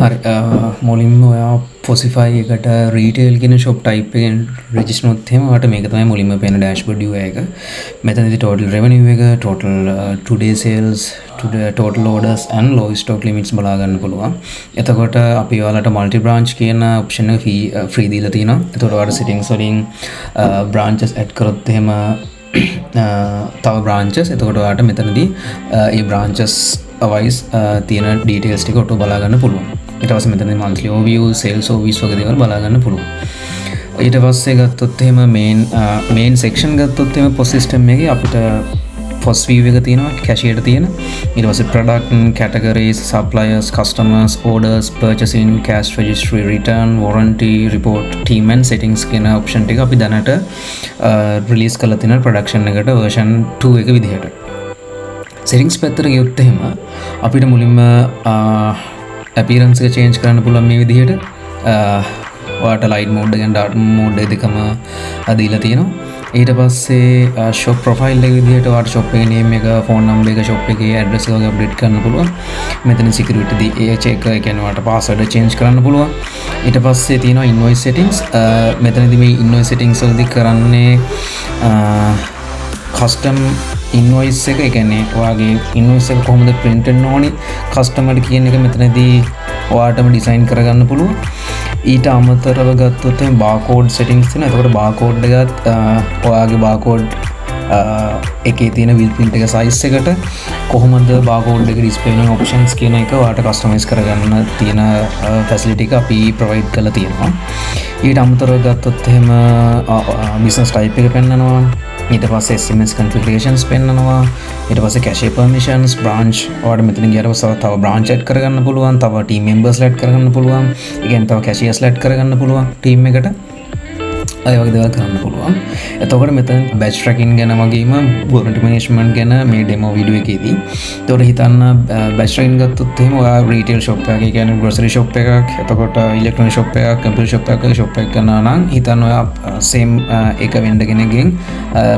හරි මුලින්ම ඔයා පොසිෆයි එකට රීටේල් කියන ෂොප් ටයිප් එකෙන් රෙජිස්ටර් වුණොත් එහෙම ඔයාලට මේක තමයි මුලින්ම පේන ඩෑෂ්බෝඩ් view එක. මෙතනදී total revenue එක, total today sales, total orders and low stock limits බලා ගන්න පුළුවන්. එතකොට අපි ඔයාලට multi branch කියන option එක free දීලා තිනවා. එතකොට ඔයාලට settings වලින් branches add කරොත් එහෙම තව branches එතකොට ඔයාලට මෙතනදී ඒ branches wise තියෙන details ටික ඔටෝ බලා ගන්න පුළුවන්. ඊට පස්සේ මෙතන monthly overview, sales overviews වගේ දේවල් බලා ගන්න පුළුවන්. ඊට පස්සේ ගත්තොත් එහෙම main section ගත්තොත් එහෙම POS system එකේ අපිට POS view එක තියෙනවා, cashier තියෙන. ඊට පස්සේ product, categories, suppliers, customers, orders, purchasing, cash registry, return, warranty, report, team and settings කියන option ටික අපි දැනට release කරලා තියෙන production එකට version 2 එක විදිහට. settings පැත්තට ගියොත් එහෙම අපිට මුලින්ම appearance එක change කරන්න පුළුවන් මේ විදිහට. ඔයාලට light mode එකෙන් dark mode දෙකම දීලා තියෙනවා. ඊට පස්සේ shop profile එක විදිහට ඔයාලට shop එකේ name එක, phone number එක, shop එකේ address එක වගේ update කරන්න පුළුවන්. මෙතන security check එක කියන්නේ ඔයාලට password change කරන්න පුළුවන්. ඊට පස්සේ තියෙනවා invoice settings. මෙතනදී මේ invoice settings වලදී කරන්නේ custom invoice එක, ඒ කියන්නේ ඔයාගේ invoice එක කොහොමද print වෙන්න ඕනි customer කියන එක මෙතනදී ඔයාටම design කරගන්න පුළුවන්. ඊට අමතරව ගත්තොත් එහෙනම් barcode settings තියෙනවා. එතකොට barcode එකත් ඔයාගේ barcode එකේ තියෙන wheel print එක size එකට කොහොමද barcode එක display වෙන options කියන එක ඔයාට customize කරගන්න තියෙන facility එක අපි provide කරලා තියෙනවා. ඊට අමතරව ගත්තොත් එහෙම business type එක පෙන්නනවා. ඊට පස්සේ SMS configurations පෙන්නනවා. ඊට පස්සේ cache permissions, branch ඔයාලට මෙතන ගියට පස්සේ තව branch add කරගන්න පුළුවන්, තව team members add කරගන්න පුළුවන්. ඒ කියන්නේ තව cashiers add කරගන්න පුළුවන් team එකට. අය වගේ දේවල් කරන්න පුළුවන්. එතකොට මෙතන batch tracking ගැන වගේම warranty management ගැන මේ demo video එකේදී. ඒතකොට හිතන්න batch tracking ගත්තොත් එහෙම ඔයා retail shop එකක්, ඒ කියන්නේ grocery shop එකක්, එතකොට electronic shop එකක්, computer shop එකක්, shop එකක් කරනවා නම් හිතන්න ඔයා same එක vendor කෙනෙක්ගෙන්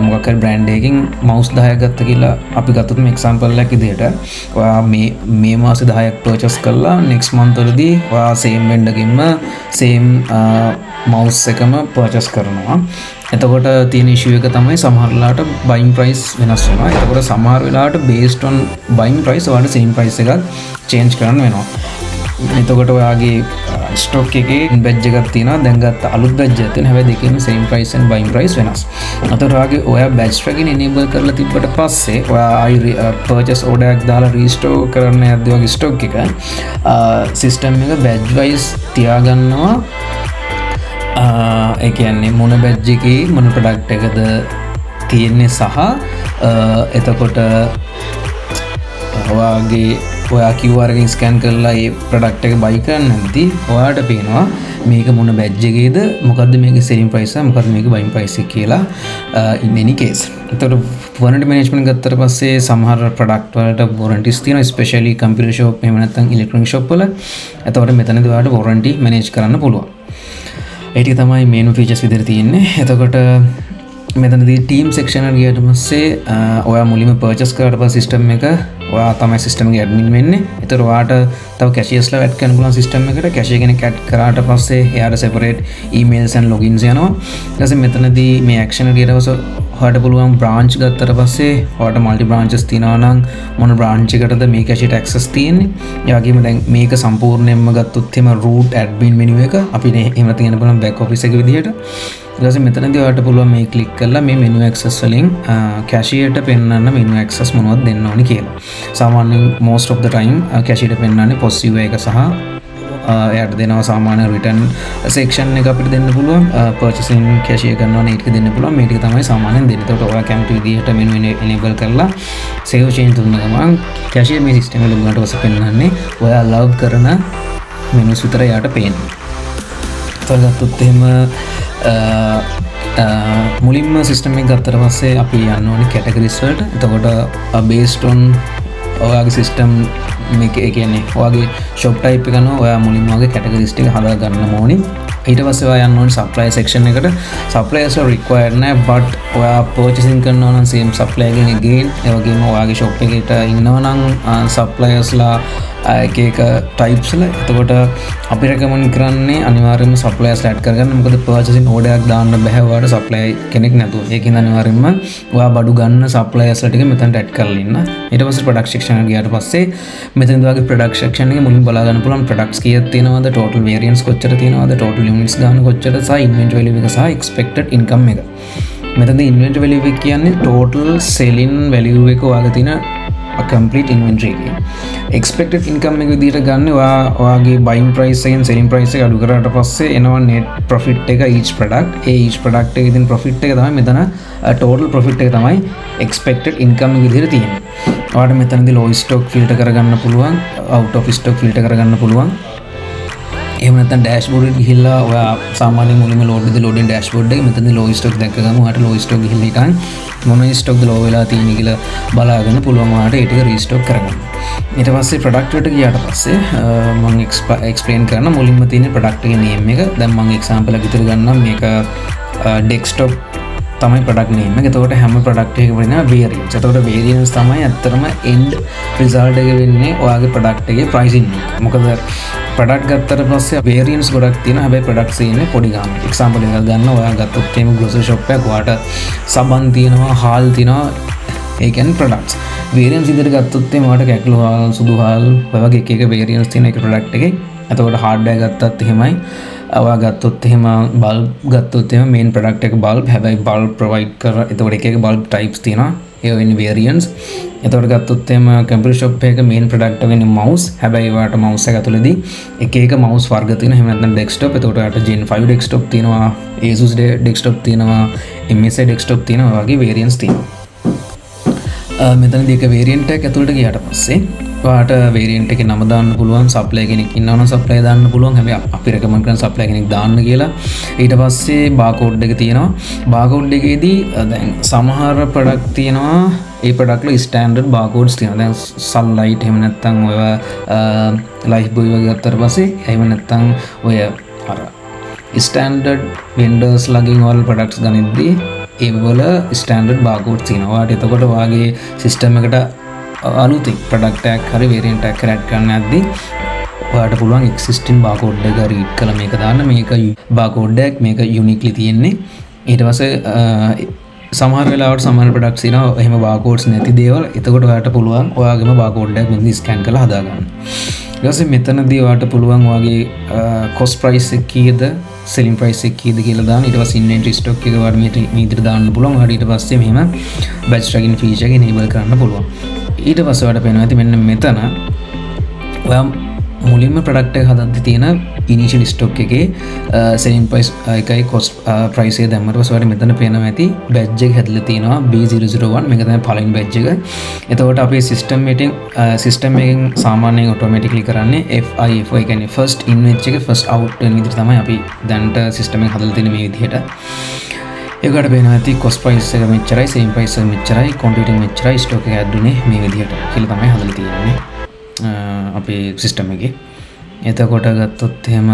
මොකක් හරි brand එකකින් mouse 10ක් ගත්ත කියලා අපි ගත්තොත් මේ example එකක් විදිහට ඔයා මේ මාසේ 10ක් purchase කළා, next month වලදී ඔයා same vendor ගෙන්ම same mouse එකම purchase කරනවා. එතකොට තියෙන issue එක තමයි සමහර වෙලාවට buying price වෙනස් වෙනවා. එතකොට සමහර වෙලාවට based on buying price ඔයාලට same price එකක් change කරන්න වෙනවා. එතකොට ඔයාගේ stock එකේ badge එකක් තියෙනවා. දැන් ගත්ත අලුත් badge එකක් තියෙනවා. හැබැයි දෙකේම same price and buying price වෙනස්. එතකොට ඔයා badge tracking enable කරලා තිබ්බට පස්සේ ඔයා ආයි purchase order එකක් දාලා restore කරන්න යද්දී වගේ stock එක system එක badge wise තියාගන්නවා. ඒ කියන්නේ මොන badge එකේ මොන product එකද තියෙන්නේ සහ එතකොට ඔයා QR එකෙන් scan කරලා ඒ product එක buy කරන්නදී ඔයාට පේනවා මේක මොන badge එකේද, මොකද්ද මේකේ selling price එක, මොකද්ද මේකේ buying price එක කියලා in any case. එතකොට warranty management ගත්තට පස්සේ සමහර product වලට warranties තියෙනවා, especially computer shop එහෙම නැත්නම් electronic shop වල. එතකොට මෙතනදී ඔයාලට warranty manage කරන්න පුළුවන්. ඒ ටික තමයි main features විදිහට තියෙන්නේ. එතකොට මෙතනදී team section එකට ගියට පස්සේ ඔයා මුලින්ම purchase කරලා පස්සේ system එක ඔයා තමයි system එකේ admin වෙන්නේ. ඒතර ඔයාට තව cashiers ලා add කරන්න පුළුවන් system එකට. cashier කෙනෙක් add කරාට පස්සේ එයාට separate emails and logins යනවා. ඊට පස්සේ මෙතනදී මේ action එකට ගියට පස්සේ ඔයාට පුළුවන් branch ගත්තට පස්සේ ඔයාට multi branches තියෙනවා නම් මොන branch එකටද මේ cashier access තියෙන්නේ. ඒ වගේම දැන් මේක සම්පූර්ණයෙන්ම ගත්තොත් එහෙම root admin menu එක අපිට එහෙම තියෙන පුළුවන් back office එක විදිහට. ඊට පස්සේ මෙතනදී ඔයාලට පුළුවන් මේ click කරලා මේ menu access වලින් cashier ට පෙන්නන්න menu access මොනවද දෙන්න ඕනි කියලා. සාමාන්‍යයෙන් most of the time cashier ට පෙන්නන්නේ POS view එක සහ එයාට දෙනවා සාමාන්‍ය return section එක අපිට දෙන්න පුළුවන්. purchasing cashier කරනවා නම් ඒක දෙන්න පුළුවන්. මේ ටික තමයි සාමාන්‍යයෙන් දෙන්නේ. ඒකට ඔයා කැමති විදිහට menu enable කරලා save change දුන්න ගමන් cashier මේ system එක ලොගුනට පස්සේ පෙන්නන්නේ ඔයා love කරන menus විතර යාට පේන්නේ. ඒතකොට එහෙම මුලින්ම සිස්ටම් එක ගත්තට පස්සේ අපි යන්න ඕනේ කැටගරිස් වලට. එතකොට based on ඔයාගේ සිස්ටම් මේක ඒ කියන්නේ ඔයාගේ shop type එක ගන්නවා. ඔයා මුලින්ම ඔයාගේ කැටගරිස් ටික හදා ගන්න ඕනේ. ඊට පස්සේ ඔයා යන්න ඕනේ supplier section එකට. suppliers are required නැහැ, but ඔයා purchasing කරනවා නම් same supplier ගෙන් again ඒ වගේම ඔයාගේ shop එකේට ඉන්නවා නම් suppliers ලා එක ටයිප්ස්ල. එතකොට අපි රැකමන්ඩ් කරන්නේ අනිවාර්යයෙන්ම සප්ලයර්ස් ඇඩ් කරගන්න. මොකද පර්චේසින් ඕඩරයක් දාන්න බෑ ඔයාලට සප්ලයි කෙනෙක් නැතුව. ඒකින්ද අනිවාර්යයෙන්ම ඔයා බඩු ගන්න සප්ලයර්ස්ලා ටික මෙතනට ඇඩ් කරලා ඉන්න. ඊට පස්සේ ප්‍රොඩක්ට් සෙක්ෂන් එකට ගියාට පස්සේ මෙතනදී ඔයාගේ ප්‍රොඩක්ට් සෙක්ෂන් එකේ මුලින් බලා ගන්න පුළුවන් ප්‍රොඩක්ට්ස් කීයක් තියෙනවද, ටෝටල් වේරියන්ස් කොච්චර තියෙනවද, ටෝටල් යුනිට්ස් ගන්න කොච්චරද සහ ඉන්වෙන්ටරි වැලියු එක සහ එක්ස්පෙක්ටඩ් ඉන්කම් එක. මෙතනදී ඉන්වෙන්ටරි වැලියු එක කියන්නේ ටෝටල් සෙලින් වැලියු එක ඔයාගේ තියෙන කම්ප්ලීට් ඉන්වෙන්ටරි එකේ. එක්ස්පෙක්ටඩ් ඉන්කම් එක විදිහට ගන්න ඔයාගේ බයින් ප්‍රයිස් එකෙන් සෙලින් ප්‍රයිස් එක අඩු කරාට පස්සේ එනවා net profit එක each product. ඒ each product එකේ තියෙන profit එක තමයි මෙතන total profit එක තමයි expected income එක විදිහට තියෙන්නේ. ඔයාලට මෙතනදී low stock filter කරගන්න පුළුවන්, out of stock filter කරගන්න පුළුවන්. එහෙම නැත්නම් ඩෑෂ්බෝඩ් එකට ගිහිල්ලා ඔයා සාමාන්‍යයෙන් මුලින්ම ලෝඩින් ඩෑෂ්බෝඩ් එකේ මෙතනදී low stock දැක්ක ගමන් ඔයාලට low stock ගිහිල්ලා හිටන් මොන ස්ටොක්ද ලෝ වෙලා තියෙන්නේ කියලා බලාගෙන පුළුවන් ඔයාලට ඒ ටික රීස්ටොක් කරගන්න. ඊට පස්සේ ප්‍රොඩක්ට් වලට ගියාට පස්සේ මම එක්ස්ප්ලেইন කරන මුලින්ම තියෙන ප්‍රොඩක්ට් එකේ නේම් එක. දැන් මම එක්සැම්පල් එකක් විතර ගන්නම්. මේක ඩෙස්ක්ටොප් තමයි ප්‍රොඩක්ට් නේම් එක. එතකොට හැම ප්‍රොඩක්ට් එකකම වෙන වේරියන්ස්. එතකොට වේරියන්ස් තමයි ඇත්තටම එන්ඩ් රිසල්ට් එක වෙන්නේ ඔයාගේ ප්‍රොඩක්ට් එකේ ප්‍රයිසින් එක. මොකද ප්‍රොඩක්ට් ගත්තට පස්සේ වේරියන්ස් ගොඩක් තියෙනවා. හැබැයි ප්‍රොඩක්ට්ස් ඉන්නේ පොඩි ගානක්. එක්සැම්පල් එකක් ගන්න. ඔයා ගත්තොත් එහෙම ග්‍රොසරි ෂොප් එකක් ඔයාට සබන් තියෙනවා, හාල් තියෙනවා. ඒ කියන්නේ ප්‍රොඩක්ට්ස්. වේරියන්ස් විදිහට ගත්තොත් එහෙම ඔයාට කැක්ලු හාල්, සුදු හාල් ඔය වගේ එක වේරියන්ස් තියෙන එක ප්‍රොඩක්ට් එකේ. එතකොට හાર્ඩ්වෙයාර් ගත්තත් එහෙමයි. ඔයා ගත්තොත් එහෙම බල්බ් ගත්තොත් එහෙම මේන් ප්‍රොඩක්ට් එක බල්බ්. හැබැයි බල්බ් ප්‍රොවයිඩ් කර එතකොට එක බල්බ් ටයිප්ස් තියෙනවා. ඒ වෙන්නේ වේරියන්ස්. එතකොට ගත්තොත් එහෙම කම්පියුටර් ෂොප් එකක මේන් ප්‍රොඩක්ට් වෙන්නේ මවුස්. හැබැයි ඔයාට මවුස් එක ඇතුළේදී එක මවුස් වර්ග තියෙනවා. එහෙම නැත්නම් ඩෙස්ක්ටොප්. එතකොට ඔයාට Gen 5 ඩෙස්ක්ටොප් තියෙනවා, Asus ඩෙස්ක්ටොප් තියෙනවා, MSI ඩෙස්ක්ටොප් තියෙනවා. වගේ වේරියන්ස් තියෙනවා. මෙතනදී එක වේරියන්ට් එකක් ඇතුළට ගියාට පස්සේ ඔයාට වේරියන්ට් එකේ නම දාන්න පුළුවන්. සප්ලයි කෙනෙක් ඉන්නවනම් සප්ලයි දාන්න පුළුවන්. හැබැයි අපි රෙකමන්ඩ් කරන සප්ලයි කෙනෙක් දාන්න කියලා. ඊට පස්සේ බාකෝඩ් එක තියෙනවා. බාකෝඩ් එකේදී දැන් සමහර ප්‍රොඩක්ට් තියෙනවා. ඒ ප්‍රොඩක්ට් වල ස්ටෑන්ඩඩ් බාකෝඩ්ස් තියෙනවා. දැන් සන්ලයිට් එහෙම නැත්නම් ඔය ලයිෆ් බොයි වගේ ගත්තට පස්සේ එහෙම නැත්නම් ඔය අර ස්ටෑන්ඩඩ් වෙන්ඩර්ස් ලගින් වල ප්‍රොඩක්ට්ස් ගනිද්දී ඒ වල ස්ටෑන්ඩඩ් බාකෝඩ්ස් තියෙනවා. ඔයාට එතකොට ඔයාගේ සිස්ටම් එකට අලුතින් ප්‍රොඩක්ට් එකක් හරි වේරියන්ට් එකක් ඇඩ් කරන්න යද්දී ඔයාට පුළුවන් එක්සිස්ටින් බාකෝඩ් එක රීඩ් කරලා මේක දාන්න. මේක බාකෝඩ් එකක්, මේක යුනික්ලි තියෙන්නේ. ඊට පස්සේ සමහර වෙලාවට සමහර ප්‍රොඩක්ට්ස් තියෙනවා එහෙම බාකෝඩ්ස් නැති දේවල්. එතකොට ඔයාට පුළුවන් ඔයාගේම බාකෝඩ් එකක් මෙතන ස්කෑන් කරලා හදාගන්න. ඊට පස්සේ මෙතනදී ඔයාට පුළුවන් ඔයාගේ කොස්ට් ප්‍රයිස් එක කීයද, සෙලින් ප්‍රයිස් එක කීයද කියලා දාන්න. ඊට පස්සේ ඉන්වෙන්ටරි ස්ටොක් එක ඔයාට මේ විදිහට දාන්න පුළුවන්. ඔයාට ඊට පස්සේ මෙහෙම බැච් ට්‍රැකින් ෆීචර් එක enable කරන්න පුළුවන්. ඊට පස්සේ ඔයාලට පේනවා ඇති මෙන්න මෙතන ඔයා මුලින්ම ප්‍රොඩක්ට් එක හදද්දී තියෙන ඉනිෂියල් ස්ටොක් එකේ සෙලින් ප්‍රයිස් එකයි කොස්ට් ප්‍රයිස් එක දැම්මට පස්සේ ඔයාලට මෙතන පේනවා ඇති බැච් එක හැදලා තියෙනවා B001. මේක තමයි පළවෙනි බැච් එක. එතකොට අපේ සිස්ටම් එකෙන් සාමාන්‍යයෙන් ඔටෝමැටිකලි කරන්නේ FIFO. ඒ කියන්නේ ෆස්ට් ඉන් වෙච් එක ෆස්ට් අවුට් වෙන විදිහට තමයි අපි දැන්ට සිස්ටම් එක හදලා තියෙන්නේ මේ විදිහට. ඒකට පේනවා ඇති කොස්ට් ප්‍රයිස් එක මෙච්චරයි, සෙලින් ප්‍රයිස් එක මෙච්චරයි, ක්වොන්ටිටි මෙච්චරයි, ස්ටොක් එක ඇඩ් උනේ මේ විදිහට කියලා තමයි හදලා තියෙන්නේ අපේ සිස්ටම් එකේ. එතකොට ගත්තොත් එහෙම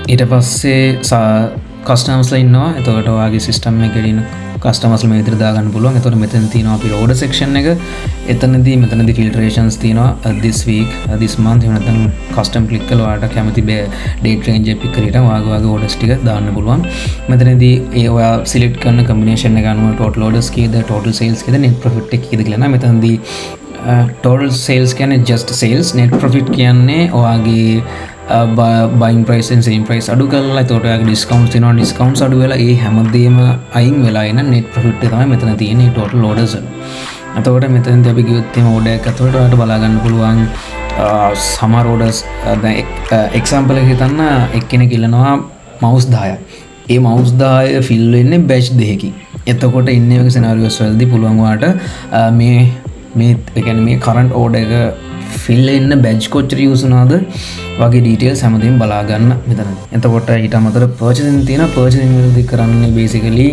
ඊට පස්සේ කස්ටමර්ස්ලා ඉන්නවා. එතකොට ඔයාගේ සිස්ටම් එකේ ඉන්න කස්ටමර්ස්ලා මේ විදිහට දාගන්න පුළුවන්. එතකොට මෙතන තියෙනවා අපි ඕඩර් සෙක්ෂන් එක. මෙතනදී ෆිල්ටරේෂන්ස් තියෙනවා this week, this month. එහෙම නැත්නම් කස්ටම් ක්ලික් කරලා ඔයාලට කැමති ඩේට් රේන්ජ් එක පික් කරලා ඔයාගේ ඕඩර්ස් ටික දාන්න පුළුවන්. මෙතනදී ඒ ඔයා සිලෙක්ට් කරන කම්බිනේෂන් එක අනුව ටෝටල් ඕඩර්ස් කීයද, ටෝටල් සේල්ස් කීයද, net profit එක කීයද කියලා. මෙතනදී ටෝටල් සේල්ස් කියන්නේ just sales, net profit කියන්නේ ඔයාගේ බයින් ප්‍රයිස් and selling price අඩු කරලා එතකොට ඔයාගේ ඩිස්කවුන්ට්ස් තියෙනවා. ඩිස්කවුන්ට්ස් අඩු වෙලා ඒ හැමදේම අයින් වෙලා එන net profit එක තමයි මෙතන තියෙන්නේ total orders වල. එතකොට මෙතනදී අපි ගියොත් එහෙම order එකක් අතට ඔයාලට බලා ගන්න පුළුවන් සමහර orders. දැන් example එක හිතන්න එක්කෙනෙක් ඉල්ලනවා mouse 10ක්. ඒ mouse 10 fill වෙන්නේ batch දෙකකින්. එතකොට ඉන්නේ වගේ scenarios වලදී පුළුවන් ඔයාලට මේ ඒ කියන්නේ මේ current order එක fill වෙන්න batch කොච්චර use වුණාද වගේ details හැමදේම බලා ගන්න මෙතන. එතකොට ඊට අමතරව purchasing තියෙනවා. purchasing වලදී කරන්නේ basically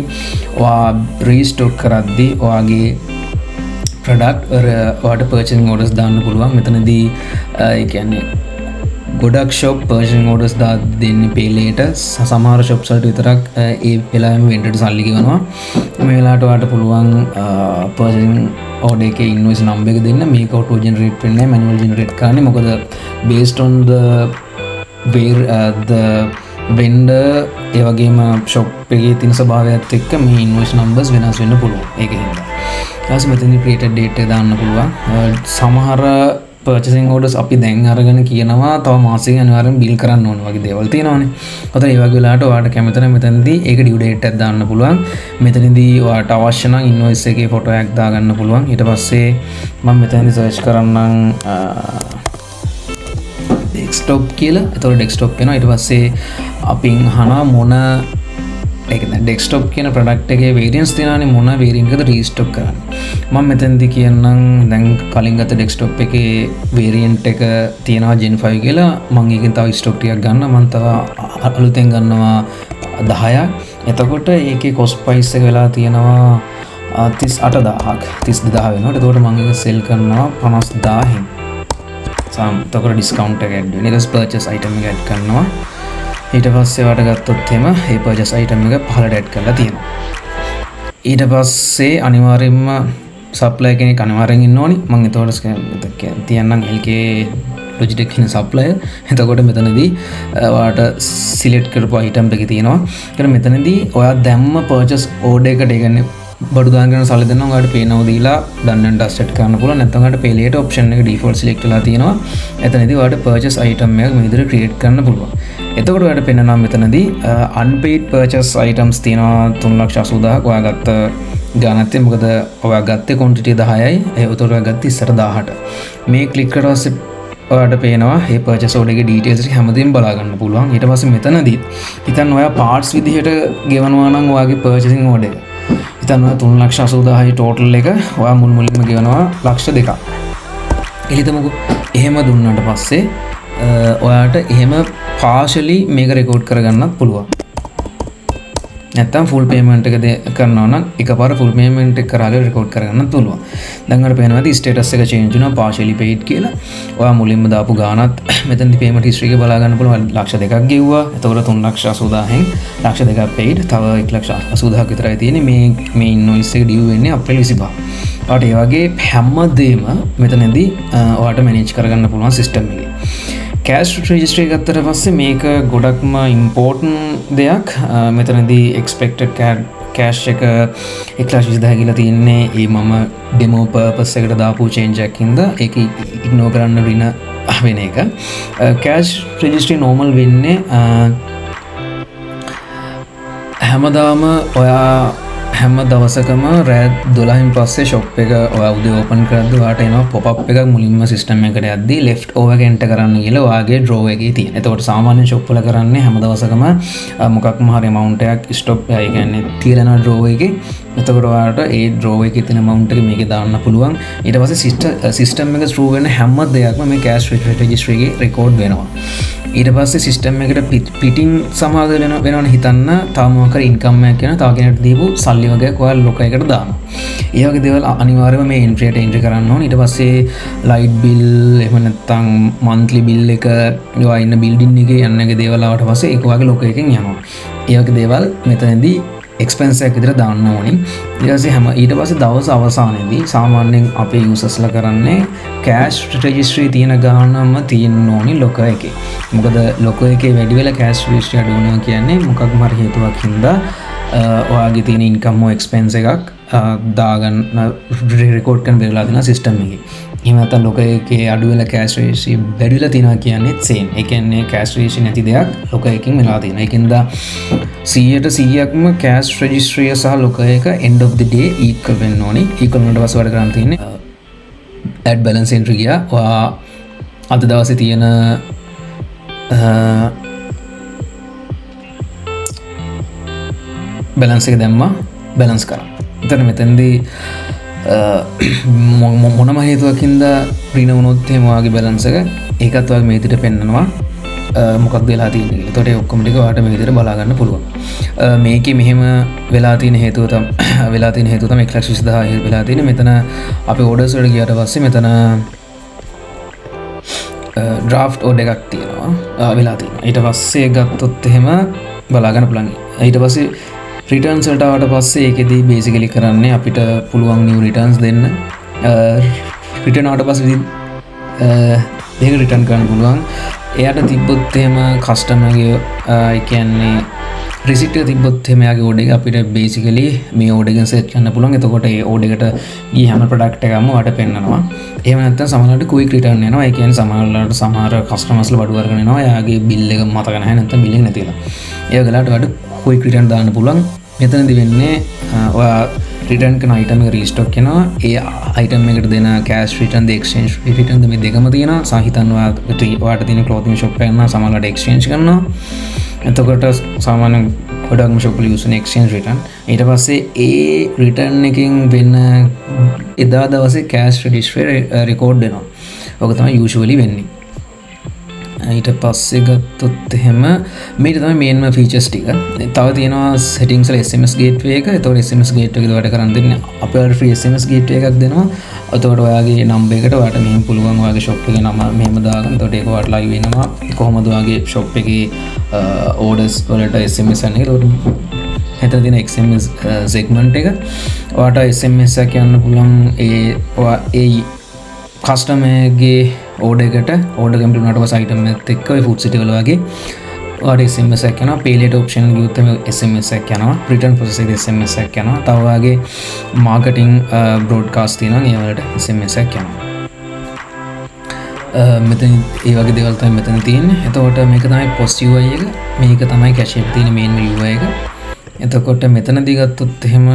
ඔයා restock කරද්දී ඔයාගේ product ඔයාට purchasing orders දාන්න පුළුවන්. මෙතනදී ඒ කියන්නේ ගොඩක් ෂොප් පර්චේසින් ඕඩර්ස් දෙන්නේ pay later. සමහර shops වලට විතරක් ඒ වෙලාවෙම වෙන්ඩර්ට සල්ලි ගෙවනවා. මේ වෙලාවට ඔයාලට පුළුවන් පර්චේසින් order එකේ invoice number එක දෙන්න. මේක auto generate වෙන්නේ නැහැ, manual generate කරන්නේ. මොකද based on the vendor ඒ වගේම shop එකේ තියෙන ස්වභාවයත් එක්ක මේ invoice numbers වෙනස් වෙන්න පුළුවන්. ඒකෙන් හින්දා ඊට මෙතනදී created date එක දාන්න පුළුවන්. සමහර purchasing orders අපි දැන් අරගෙන කියනවා තව මාසෙක අනිවාර්යෙන් bill කරන්න ඕන වගේ දේවල් තියෙනවානේ. ඔතන ඒ වගේ වෙලාවට ඔයාලට කැමති නම් මෙතනදී ඒක due date එකක් දාන්න පුළුවන්. මෙතනදී ඔයාලට අවශ්‍ය නම් invoice එකේ photo එකක් දාගන්න පුළුවන්. ඊට පස්සේ මම මෙතනදී search කරන්නම් desktop කියලා. එතකොට desktop වෙනවා. ඊට පස්සේ අපින් අහනවා මොන ඒක දැන් desktop කියන product එකේ variants තියෙනවානේ, මොන variant එකද restock කරන්න. මම මෙතනදී කියන්නම් දැන් කලින් ගත්ත desktop එකේ variant එක තියෙනවා Gen 5 කියලා. මම ඒකෙන් තව stock ටිකක් ගන්නවා. මම තව අලුතෙන් ගන්නවා 10ක්. එතකොට ඒකේ cost price එක වෙලා තියෙනවා 38000ක් 32000 වෙනවා. එතකොට මම ඒක sell කරනවා 50000න්. එතකොට discount එක add වෙනවා. ඊට purchase item එක add කරනවා. ඊට පස්සේ වට ගත්තොත් එහෙම මේ purchase item එක පහළට add කරලා තියෙනවා. ඊට පස්සේ අනිවාර්යයෙන්ම supplier කෙනෙක් අනිවාර්යෙන් ඉන්න ඕනි. මම එතකොට තියන්නම් LK Logitech කියන supplier. එතකොට මෙතනදී ඔයාලට select කරපු item එකේ තියෙනවා. ඊට මෙතනදී ඔයා දැම්ම purchase order එකට ඒ කියන්නේ බඩු දාන කරන සල්ලි දෙනවා. ඔයාලට pay now දීලා done and dusted කරන්න පුළුවන්. නැත්නම් ඔයාලට pay later option එක default select වෙලා තියෙනවා. එතනදී ඔයාලට purchase item එකක් මේ විදිහට create කරන්න පුළුවන්. එතකොට ඔයාලට පෙන්නනවා මෙතනදී unpaid purchase items තියෙනවා 380000ක්. ඔයා ගත්ත ගානත් මොකද ඔයා ගත්තේ quantity 10යි. ඒකට ඔයා ගත්තේ ඉස්සර 18. මේ click කරලා පස්සේ ඔයාලට පේනවා මේ purchase order එකේ details ටික හැමදේම බලා ගන්න පුළුවන්. ඊට පස්සේ මෙතනදී හිතන්න ඔයා parts විදිහට ගෙවනවා නම් ඔයාගේ purchasing order එක. හිතන්න ඔයා 380000යි total එක ඔයා මුලින්ම ගෙවනවා 2,02,000ක්. එළිතමුකෝ එහෙම දුන්නාට පස්සේ ඔයාට එහෙම partially මේක record කරගන්නත් පුළුවන්. නැත්තම් full payment එක කරනවා නම් එකපාර full payment එක කරාගෙන record කරගන්නත් පුළුවන්. දැන් අර පේනවා ඇති status එක change වුණා partially paid කියලා. ඔයා මුලින්ම දාපු ගානත් මෙතනදී payment history එක බලා ගන්න පුළුවන්. 2,02,000ක් ගෙව්වා. එතකොට 3,80,000න් 2,02,000ක් paid. තව 1,80,000ක් විතරයි තියෙන්නේ. මේ invoice එක due වෙන්නේ අප්‍රේල් 25. ඔයාට ඒ වගේ හැමදේම මෙතනදී ඔයාට manage කරගන්න පුළුවන් system එකේ. cash registry ගත්තට පස්සේ මේක ගොඩක්ම important දෙයක්. මෙතනදී expected cash එක 1,20,000 කියලා තියෙන්නේ. ඒ මම demo purpose එකට දාපු change එකක් හින්දා ඒක ignore කරන්න වෙන එක. cash registry normal වෙන්නේ හැමදාම ඔයා හැම දවසකම රෑ 12න් පස්සේ shop එක ඔයා උදේ open කරද්දී ඔයාට එනවා pop up එකක් මුලින්ම system එකට යද්දී left over එක enter කරන්න කියලා ඔයාගේ draw එකේ තියෙන. එතකොට සාමාන්‍ය shop වල කරන්නේ හැම දවසකම මොකක්ම හරි amount එකක් stop ඒ කියන්නේ තියලා යන draw එකේ. එතකොට ඔයාලට ඒ draw එකේ තියෙන amount එක මේකේ දාන්න පුළුවන්. ඊට පස්සේ system එක through වෙන හැම දෙයක්ම මේ cash registry එකේ record වෙනවා. ඊට පස්සේ system එකට පිටින් සමාද වෙනවනේ හිතන්න තාම මොකක් හරි income එකක් කියන තව කෙනෙක්ට දීපු සල්ලි වගේක් ඔයාලා ලොක එකට දානවා. ඒ වගේ දේවල් අනිවාර්යයෙන්ම මේ entry එකට entry කරන්න ඕනේ. ඊට පස්සේ light bill එහෙම නැත්නම් monthly bill එක ඔයා ඉන්න building එකේ යන්නගේ දේවල් ආවට පස්සේ ඒක ඔයාගේ ලොක එකෙන් යනවා. ඒ වගේ දේවල් මෙතනදී expense එකක් විතර දාන්න ඕනේ. ඊට පස්සේ දවස් අවසානයේදී සාමාන්‍යයෙන් අපේ users-ලා කරන්නේ cash registry තියෙන ගානම තියෙන්න ඕනේ ලොක එකේ. මොකද ලොක එකේ වැඩි වෙලා cash registry අඩු වෙනවා කියන්නේ මොකක්ම හරි හේතුවක් හින්දා ඔයාගේ තියෙන income or expense එකක් දාගන්න record කරන්න බැරිලා තියෙන system එකේ. එහෙම නැත්නම් ලොක එකේ අඩු වෙලා cash registry වැඩි වෙලා තියෙනවා කියන්නේ same. ඒ කියන්නේ cash registry නැති දෙයක් ලොක එකකින් වෙලා තියෙනවා. ඒකින්ද 100%ක්ම cash registry සහ ලොක එක end of the day equal වෙන්න ඕනේ. equal වුණාට පස්සේ වැඩ කරන්න තියෙන්නේ add balance entry ගියා. ඔයා අද දවසේ තියෙන balance එක දැම්මා balance කරා. එතන මෙතනදී මොනම හේතුවකින්ද ඍණ වුණොත් එහෙම ඔයාගේ balance එක ඒකත් ඔයාගේ මේ විදිහට පෙන්නනවා මොකක්ද වෙලා තියෙන්නේ කියලා. එතකොට ඒ ඔක්කොම ටික ඔයාලට මේ විදිහට බලා ගන්න පුළුවන්. මේකේ මෙහෙම වෙලා තියෙන හේතුව තමයි 1,20,000 වෙලා තියෙන්නේ. මෙතන අපි orders වලට ගියාට පස්සේ මෙතන ඩ්‍රාෆ්ට් ඕඩ එකක් තියෙනවා වෙලා තියෙන. ඊට පස්සේ ගත්තොත් එහෙම බලාගන්න පුළුවන්. ඊට පස්සේ රිටර්න්ස් වලට ආවට පස්සේ ඒකෙදී බේසිකලි කරන්නේ අපිට පුළුවන් නිව් රිටර්න්ස් දෙන්න. රිටර්න් ආවට පස්සේ ඒක රිටර්න් කරන්න පුළුවන්. එයාට තිබ්බොත් එහෙම කස්ටමර්ගේ ඒ කියන්නේ රිසිට් එක තිබ්බොත් එහෙම එයාගේ ඕඩර් එක අපිට බේසිකලි මේ ඕඩර් එකෙන් සර්ච් කරන්න පුළුවන්. එතකොට ඒ ඕඩර් එකට ගිය හැම ප්‍රොඩක්ට් එකක්ම වට පෙන්නනවා. එහෙම නැත්නම් සමහරවිට ක්වික් රිටර්න් එනවා. ඒ කියන්නේ සමහරවිට සමහර කස්ටමර්ස්ලා බඩු අරගෙන එනවා. එයාගේ බිල් එක මතක නැහැ නැත්නම් බිල් එක නැතිලා. ඒ වගේලාට වඩ ක්වික් රිටර්න් දාන්න පුළුවන්. මෙතනදී වෙන්නේ ඔයා රිටර්න් කරන අයිටම් එක රීස්ටොක් කරනවා. ඒ අයිටම් එකට දෙන කෑෂ් රිටර්න් ද එක්ස්චේන්ජ් රිටර්න් ද මේ දෙකම තියෙනවා. සාහිතන් ඔයාට තියෙන ක්ලෝතින් ෂොප් එකක් නම් සමහරවිට එක්ස්චේන්ජ් කරනවා. එතකොට සාමාන්‍ය ගොඩක්ම ෂොප් වල යූස් වෙන එක්ස්චේන්ජ් රිටර්න්. ඊට පස්සේ ඒ රිටර්න් එකෙන් වෙන එදා දවසේ කෑෂ් රෙජිස්ටරි රෙකෝඩ් වෙනවා. ඔක තමයි යූෂුවලි වෙන්නේ. ඊට පස්සේ ගත්තොත් එහෙම මේක තමයි මේන්ම ෆීචර්ස් ටික. තව තියෙනවා සෙටින්ග්ස් වල SMS ගේට්වේ එක. එතකොට SMS ගේට්වේ එකද වැඩ කරන් දෙන්නේ අපේ වල ෆ්‍රී SMS ගේට්වේ එකක් දෙනවා. එතකොට ඔයාගේ නම්බර් එකට ඔයාලට මෙහෙම පුළුවන් ඔයාගේ ෂොප් එකේ නම මෙහෙම දාගන්න. එතකොට ඒක ඔයාලට ලයිව් වෙනවා. කොහොමද ඔයාගේ ෂොප් එකේ ඕඩර්ස් වලට SMS යන්නේ. එතකොට එතන තියෙන SMS සෙග්මන්ට් එක ඔයාලට SMS එකක් යන්න පුළුවන් ඒ කස්ටමර්ගේ ඕඩර් එකට ඕඩර් කම්ප්ලීට් වුණාට පස්සේ අයිටම් එකත් එක්ක ඔය ෆුඩ් සිටි වල වගේ ඔයාලට SMS එකක් යනවා. පේ ලේටර් ඔප්ෂන් එක ගියොත් SMS එකක් යනවා. රිටර්න් ප්‍රොසෙස් එකේ SMS එකක් යනවා. තව වගේ මාකටිං බ්‍රෝඩ්කාස්ට් තියෙනවා. ඒ වලට SMS එකක් යනවා. මෙතන ඒ වගේ දේවල් තමයි මෙතන තියෙන්නේ. එතකොට මේක තමයි post UI එක. මේක තමයි cache එකේ තියෙන main UI එක. එතකොට මෙතනදී ගත්තොත් එහෙම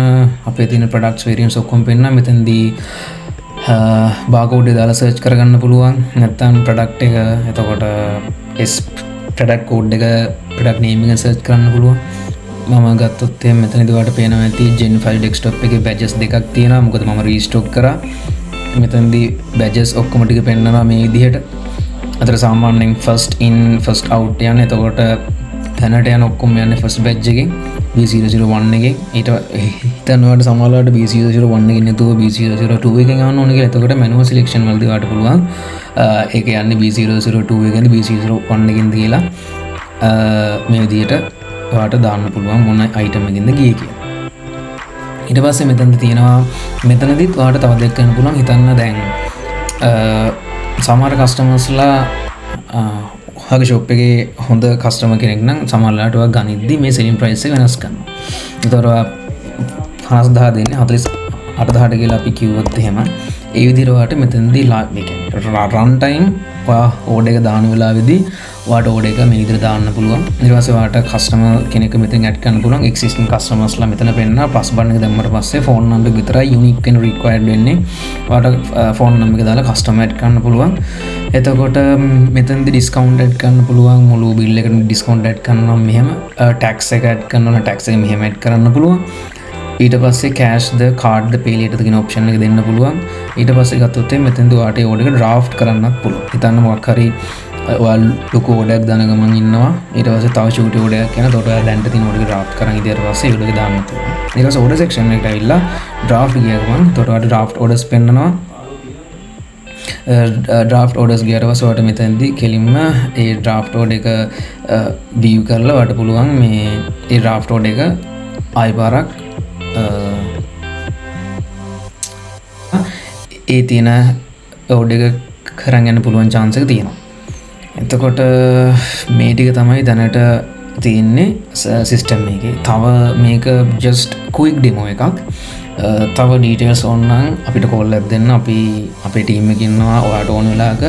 අපේ තියෙන products variants ඔක්කොම පෙන්නනවා. මෙතනදී බාකෝඩ් එක දාලා සර්ච් කරගන්න පුළුවන්. නැත්නම් ප්‍රොඩක්ට් එක එතකොට ප්‍රොඩක්ට් කෝඩ් එක ප්‍රොඩක්ට් නේම් එක සර්ච් කරන්න පුළුවන්. මම ගත්තොත් එහෙනම් මෙතනදී ඔයාලට පේනවා ඇති ජෙන් ෆයිල් ඩෙස්ක්ටොප් එකේ බැජස් දෙකක් තියෙනවා. මොකද මම රීස්ටොක් කරා. මෙතනදී බැජස් ඔක්කොම ටික පෙන්නනවා මේ විදිහට. අතර සාමාන්‍යයෙන් first in first out යන්නේ. එතකොට දැනට යන ඔක්කොම යන්නේ first batch එකෙන් B001 එකෙන්. ඊට හිතන්න ඔයාලට සමහරවිට B001 එකෙන් නැතුව B002 එකෙන් යන්න ඕනේ කියලා. එතකොට manual selection වලදී ඔයාලට පුළුවන් ඒක යන්නේ B002 එකෙන්ද B001 එකෙන්ද කියලා මේ විදිහට ඔයාලට දාන්න පුළුවන් මොන item එකකින්ද ගියේ කියලා. ඊට පස්සේ මෙතනදී තියෙනවා මෙතනදිත් ඔයාලට තව දෙයක් කරන්න පුළුවන්. හිතන්න දැන් සමහර කස්ටමර්ස්ලා ඔයාගේ ෂොප් එකේ හොඳ කස්ටමර් කෙනෙක් නම් සමහරවිට ඔයා ගනිද්දි මේ සෙලින් ප්‍රයිස් එක වෙනස් කරනවා. ඒතර ඔයා 50000 දෙන්නේ 48000ට කියලා අපි කිව්වොත් එහෙම ඒ විදිහට ඔයාට මෙතනදී මේ කියන්නේ රන් ටයිම් ඔයා ඕඩර් එක දාන වෙලාවේදී ඔයාට ඕඩර් එක මේ විදිහට දාන්න පුළුවන්. ඊට පස්සේ ඔයාට කස්ටමර් කෙනෙක් මෙතෙන් ඇඩ් කරන්න පුළුවන්. එක්සිස්ටිං කස්ටමර්ස්ලා මෙතන පෙන්නනවා. ප්ලස් බටන් එක දැම්මට පස්සේ ෆෝන් නම්බර් විතරයි යුනික් වෙන රික්වයර්ඩ් වෙන්නේ. ඔයාට ෆෝන් නම්බර් එක දාලා කස්ටමර් ඇඩ් කරන්න පුළුවන්. එතකොට මෙතනදී ඩිස්කවුන්ට් ඇඩ් කරන්න පුළුවන්. මුළු බිල් එකට ඩිස්කවුන්ට් ඇඩ් කරනවා මෙහෙම. ටැක්ස් එක ඇඩ් කරනවා. ටැක්ස් එක මෙහෙම ඇඩ් කරන්න පුළුවන්. ඊට පස්සේ කෑෂ්ද කාඩ්ද පේ ලේටර්ද කියන ඔප්ෂන් එක දෙන්න පුළුවන්. ඊට පස්සේ ගත්තොත් මෙතෙන්දී ඔයාට ඒ ඕඩර් එක ඩ්‍රාෆ්ට් කරන්නත් පුළුවන්. හිතන්න මොකක් හරි ඔයාලා ලොකු ඕඩර් එකක් දාන ගමන් ඉන්නවා. ඊට පස්සේ තව ෂූටි ඕඩර් එකක් යනවා. එතකොට ඔයා දැන්ට තියෙන ඕඩර් එක ඩ්‍රාෆ්ට් කරන් ඉදිරියට පස්සේ ඕඩර් එක දාන්න පුළුවන්. ඊට පස්සේ ඕඩර් සෙක්ෂන් එකට ඇවිල්ලා ඩ්‍රාෆ්ට් ගියා ගමන් එතකොට ඔයාට ඩ්‍රාෆ්ට් ඕඩර්ස් පෙන්නනවා. ඩ්‍රාෆ්ට් ඕඩර්ස් ගියාට පස්සේ ඔයාට මෙතෙන්දී කෙලින්ම ඒ ඩ්‍රාෆ්ට් ඕඩර් එක view කරලා ඔයාට පුළුවන් මේ ඒ ඩ්‍රාෆ්ට් ඕඩර් එක ආයෙ පාරක් ඒ තියෙන ඕඩර් එක කරන් යන්න පුළුවන් chance එක තියෙනවා. එතකොට මේ ටික තමයි දැනට තියෙන්නේ සිස්ටම් එකේ. තව මේක just quick demo එකක්. තව details ඕන නම් අපිට call එකක් දෙන්න. අපි අපේ team එකේ ඉන්නවා. ඔයාලට ඕන වෙලාවක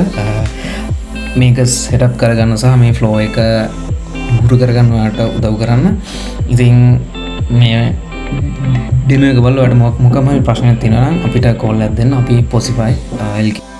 මේක setup කරගන්න සහ මේ flow එක මුරු කරගන්න ඔයාලට උදව් කරන්න. ඉතින් මේ demo එක බලලා ඔයාලට මොකක්ම ප්‍රශ්නයක් තියෙනවා නම් අපිට call එකක් දෙන්න. අපි Posify LK